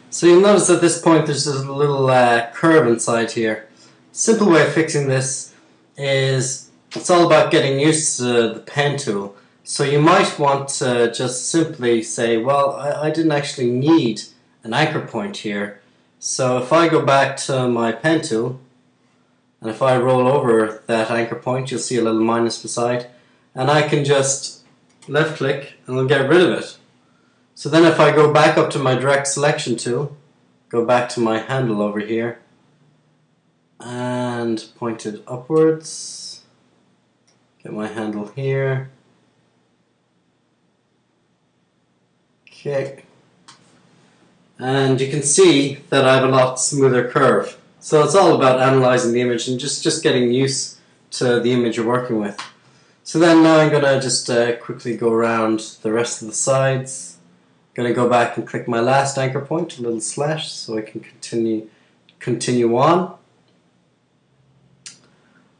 So you'll notice at this point there's a little curve inside here. Simple way of fixing this is it's all about getting used to the pen tool. So you might want to just simply say, well, I didn't actually need an anchor point here. So if I go back to my pen tool, and if I roll over that anchor point, you'll see a little minus beside, and I can just left click and I'll get rid of it. So then if I go back up to my direct selection tool, go back to my handle over here and point it upwards, get my handle here, okay, and you can see that I have a lot smoother curve. So it's all about analyzing the image and just getting used to the image you're working with. So then now I'm going to just quickly go around the rest of the sides. Going to go back and click my last anchor point, a little slash, so I can continue on.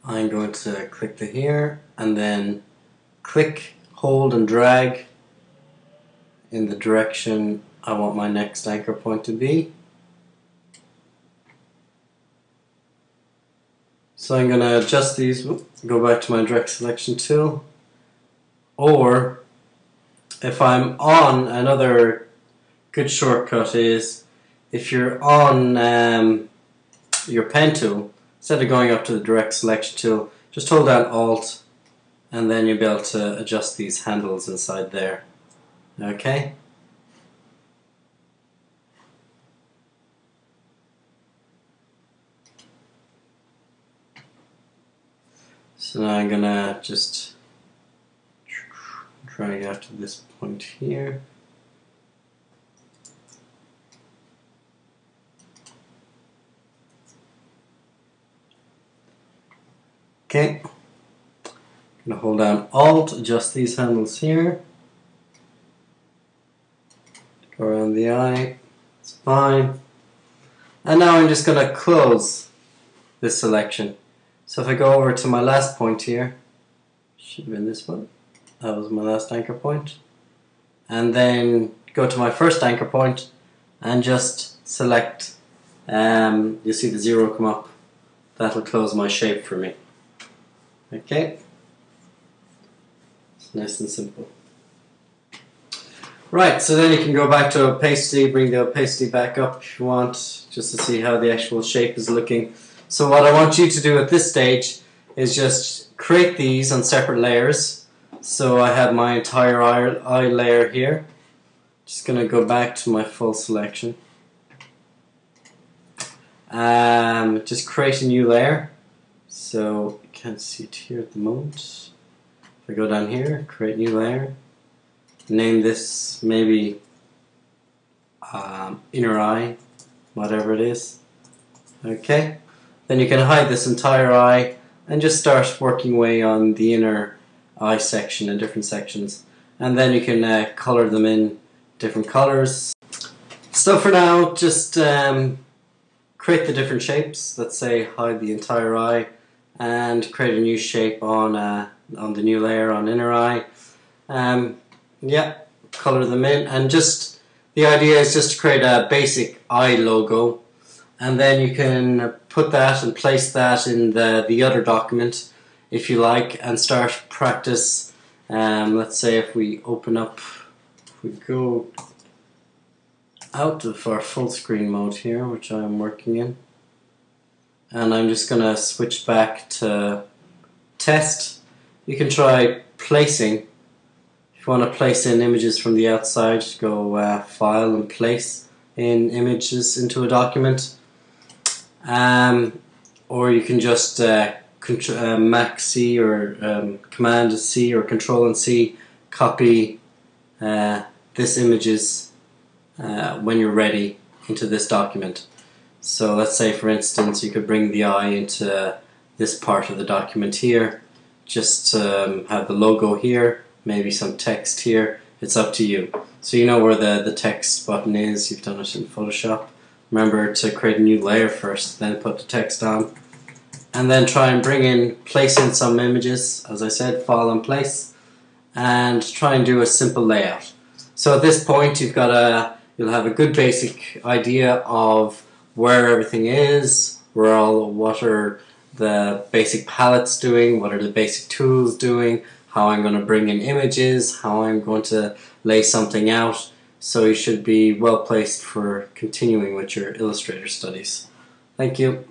I'm going to click the here and then click, hold and drag in the direction I want my next anchor point to be. So I'm going to adjust these, go back to my direct selection tool, or if I'm on, another good shortcut is if you're on your pen tool, instead of going up to the direct selection tool, just hold down Alt and then you'll be able to adjust these handles inside there. Okay? So now I'm gonna just drag out to this point here. Okay. I'm gonna hold down Alt, adjust these handles here. Go around the eye. It's fine. And now I'm just gonna close this selection. So if I go over to my last point here, should have been this one. That was my last anchor point. And then go to my first anchor point and just select, you'll see the 0 come up. That'll close my shape for me. Okay? It's nice and simple. Right, so then you can go back to opacity, bring the opacity back up if you want, just to see how the actual shape is looking. So what I want you to do at this stage is just create these on separate layers. So I have my entire eye layer here. Just going to go back to my full selection. Just create a new layer. So you can't see it here at the moment. If I go down here, create new layer. Name this maybe inner eye, whatever it is. Okay. Then you can hide this entire eye and just start working away on the inner eye section in different sections, and then you can color them in different colors. So for now, just create the different shapes. Let's say hide the entire eye and create a new shape on the new layer on inner eye. Yeah, color them in, and just the idea is just to create a basic eye logo, and then you can put that and place that in the other document if you like, and start practice. Let's say if we open up, if we go out of our full screen mode here, which I'm working in, and I'm just going to switch back to test. You can try placing. If you want to place in images from the outside, go file and place in images into a document. Or you can just Mac C or Command C or Control and C, copy this images when you're ready into this document. So let's say for instance you could bring the eye into this part of the document here, just have the logo here, maybe some text here. It's up to you. So you know where the text button is, you've done it in Photoshop. Remember to create a new layer first, then put the text on, and then try and place in some images, as I said, file and place, and try and do a simple layout. So at this point you've got you'll have a good basic idea of where everything is, what are the basic palettes doing, what are the basic tools doing, how I'm going to bring in images, how I'm going to lay something out. So you should be well placed for continuing with your Illustrator studies. Thank you.